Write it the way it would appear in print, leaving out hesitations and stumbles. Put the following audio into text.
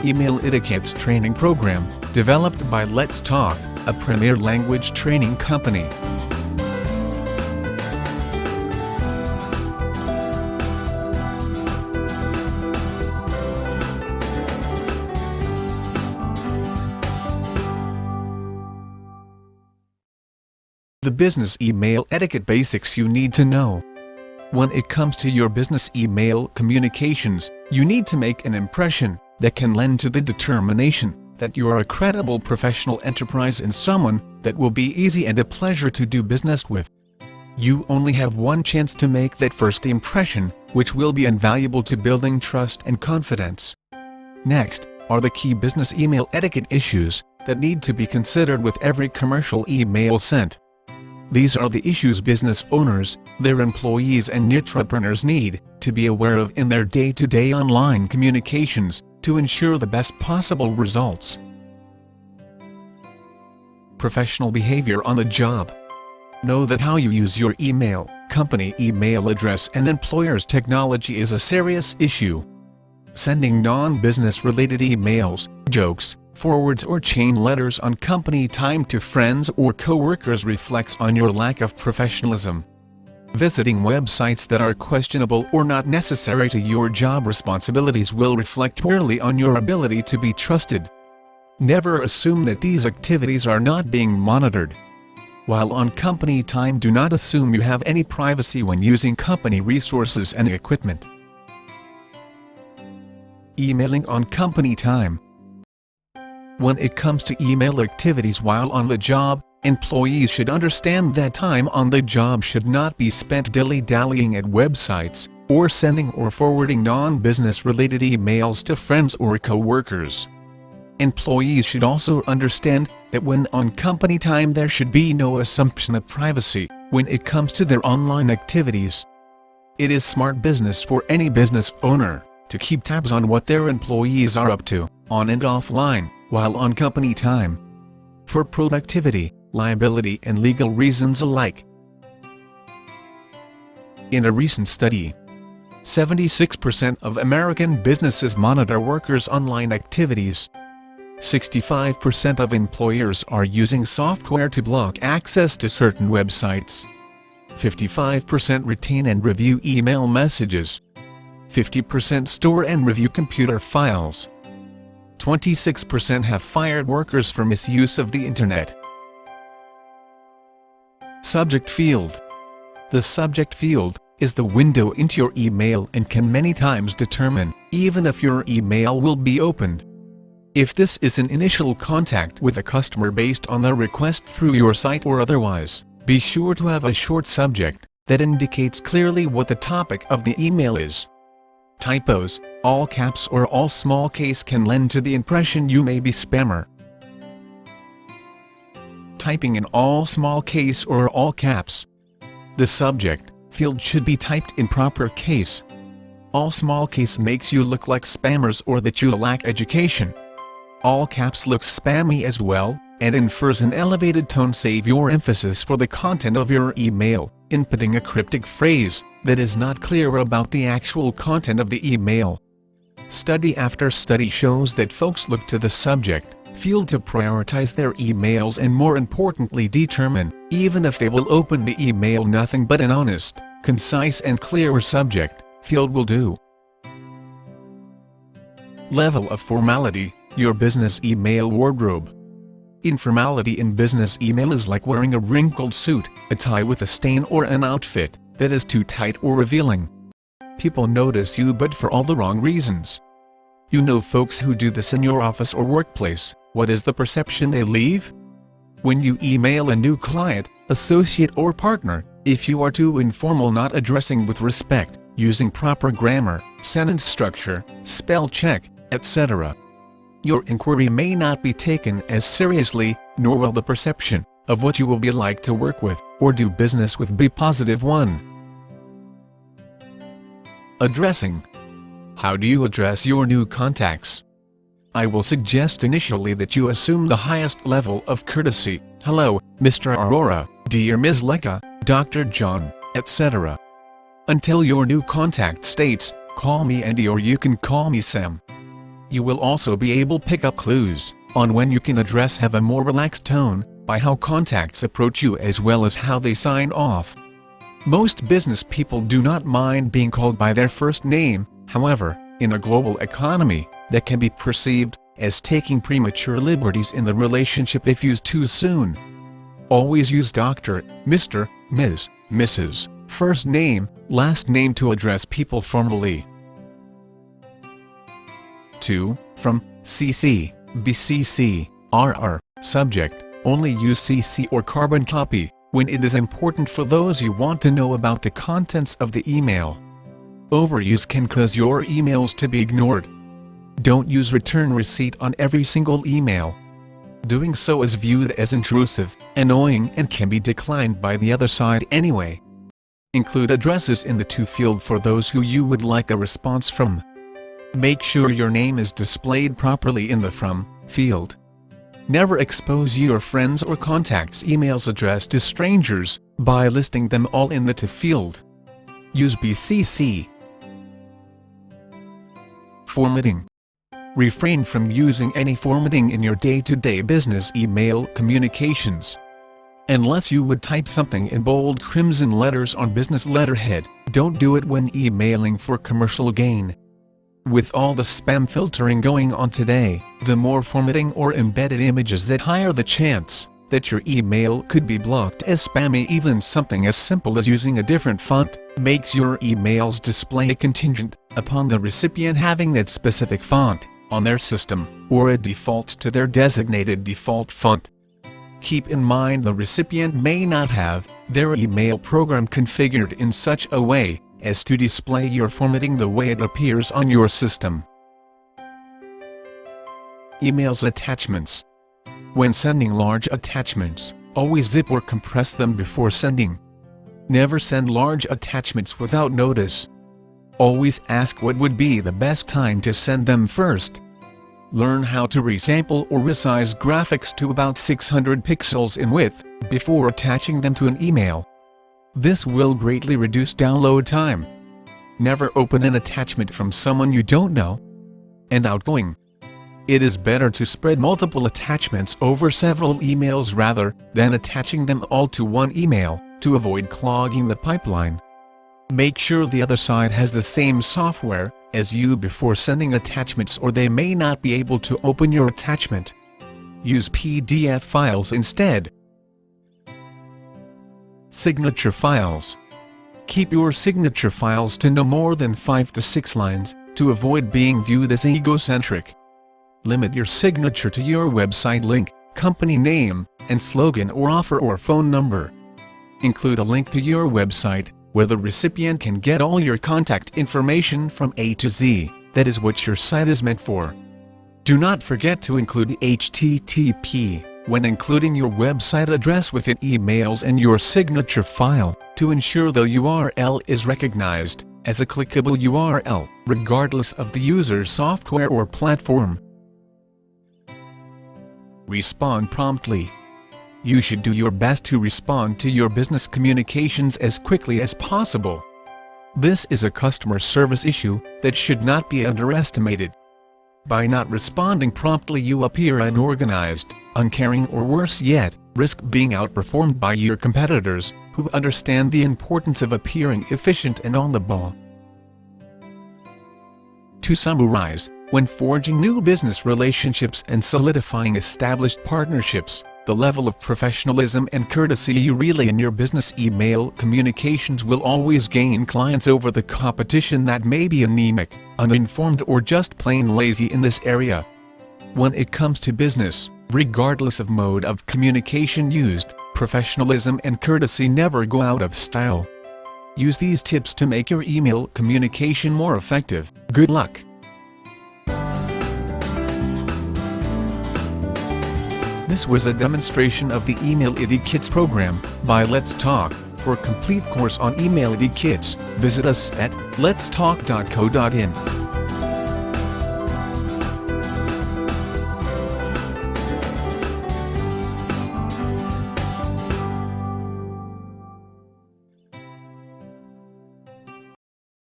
Email Etiquettes training program, developed by Let's Talk, a premier language training company. The business email etiquette basics you need to know. When it comes to your business email communications, you need to make an impression that can lend to the determination that you are a credible professional enterprise and someone that will be easy and a pleasure to do business with. You only have one chance to make that first impression, which will be invaluable to building trust and confidence. Next are the key business email etiquette issues that need to be considered with every commercial email sent. These are the issues business owners, their employees and entrepreneurs need to be aware of in their day-to-day online communications to ensure the best possible results. Professional behavior on the job. Know that how you use your email, company email address and employer's technology is a serious issue. Sending non-business related emails, jokes, forwards or chain letters on company time to friends or co-workers reflects on your lack of professionalism. Visiting websites that are questionable or not necessary to your job responsibilities will reflect poorly on your ability to be trusted. Never assume that these activities are not being monitored. While on company time, do not assume you have any privacy when using company resources and equipment. Emailing on company time. When it comes to email activities while on the job, employees should understand that time on the job should not be spent dilly-dallying at websites, or sending or forwarding non-business related emails to friends or co-workers. Employees should also understand that when on company time there should be no assumption of privacy when it comes to their online activities. It is smart business for any business owner to keep tabs on what their employees are up to, on and offline, while on company time. For productivity, liability and legal reasons alike. In a recent study, 76% of American businesses monitor workers' online activities. 65% of employers are using software to block access to certain websites. 55% retain and review email messages. 50% store and review computer files. 26% have fired workers for misuse of the internet. Subject field. The subject field is the window into your email and can many times determine even if your email will be opened. If this is an initial contact with a customer based on their request through your site or otherwise, be sure to have a short subject that indicates clearly what the topic of the email is. Typos, all caps or all small case can lend to the impression you may be spammer. Typing in all small case or all caps. The subject field should be typed in proper case. All small case makes you look like spammers or that you lack education. All caps looks spammy as well, and infers an elevated tone. Save your emphasis for the content of your email, inputting a cryptic phrase that is not clear about the actual content of the email. Study after study shows that folks look to the subject field to prioritize their emails and more importantly determine, even if they will open the email, nothing but an honest, concise and clear subject field will do. Level of formality. Your business email wardrobe. Informality in business email is like wearing a wrinkled suit, a tie with a stain or an outfit that is too tight or revealing. People notice you but for all the wrong reasons. You know folks who do this in your office or workplace. What is the perception they leave? When you email a new client, associate or partner, if you are too informal, not addressing with respect, using proper grammar, sentence structure, spell check, etc., your inquiry may not be taken as seriously, nor will the perception of what you will be like to work with or do business with be positive one. Addressing. How do you address your new contacts? I will suggest initially that you assume the highest level of courtesy. Hello, Mr. Aurora, dear Ms. Lekka, Dr. John, etc. Until your new contact states, call me Andy or you can call me Sam. You will also be able to pick up clues on when you can address have a more relaxed tone by how contacts approach you as well as how they sign off. Most business people do not mind being called by their first name, however, in a global economy, that can be perceived as taking premature liberties in the relationship if used too soon. Always use Dr., Mr., Ms., Mrs., first name, last name to address people formally. 2. From, CC, BCC, RR, subject, only use CC or carbon copy when it is important for those you want to know about the contents of the email. Overuse can cause your emails to be ignored. Don't use return receipt on every single email. Doing so is viewed as intrusive, annoying and can be declined by the other side anyway. Include addresses in the to field for those who you would like a response from. Make sure your name is displayed properly in the from field. Never expose your friends or contacts' emails addressed to strangers by listing them all in the to field. Use BCC. Formatting. Refrain from using any formatting in your day-to-day business email communications. Unless you would type something in bold crimson letters on business letterhead, don't do it when emailing for commercial gain. With all the spam filtering going on today, the more formatting or embedded images that higher the chance that your email could be blocked as spammy. Even something as simple as using a different font makes your emails display contingent upon the recipient having that specific font on their system, or a default to their designated default font. Keep in mind the recipient may not have their email program configured in such a way as to display your formatting the way it appears on your system. Emails attachments. When sending large attachments, always zip or compress them before sending. Never send large attachments without notice. Always ask what would be the best time to send them first. Learn how to resample or resize graphics to about 600 pixels in width before attaching them to an email. This will greatly reduce download time. Never open an attachment from someone you don't know. And outgoing. It is better to spread multiple attachments over several emails rather than attaching them all to one email, to avoid clogging the pipeline. Make sure the other side has the same software as you before sending attachments, or they may not be able to open your attachment. Use PDF files instead. Signature files. Keep your signature files to no more than 5 to 6 lines, to avoid being viewed as egocentric. Limit your signature to your website link, company name, and slogan or offer or phone number. Include a link to your website, where the recipient can get all your contact information from A to Z. That is what your site is meant for. Do not forget to include HTTP when including your website address within emails and your signature file, to ensure the URL is recognized as a clickable URL, regardless of the user's software or platform. Respond promptly. You should do your best to respond to your business communications as quickly as possible. This is a customer service issue that should not be underestimated. By not responding promptly, you appear unorganized, uncaring, or worse yet, risk being outperformed by your competitors, who understand the importance of appearing efficient and on the ball. To summarize, when forging new business relationships and solidifying established partnerships, the level of professionalism and courtesy you relay in your business email communications will always gain clients over the competition that may be anemic, uninformed, or just plain lazy in this area. When it comes to business, regardless of mode of communication used, professionalism and courtesy never go out of style. Use these tips to make your email communication more effective. Good luck! This was a demonstration of the Email Etiquette program by Let's Talk. For a complete course on email etiquette, visit us at letstalk.co.in.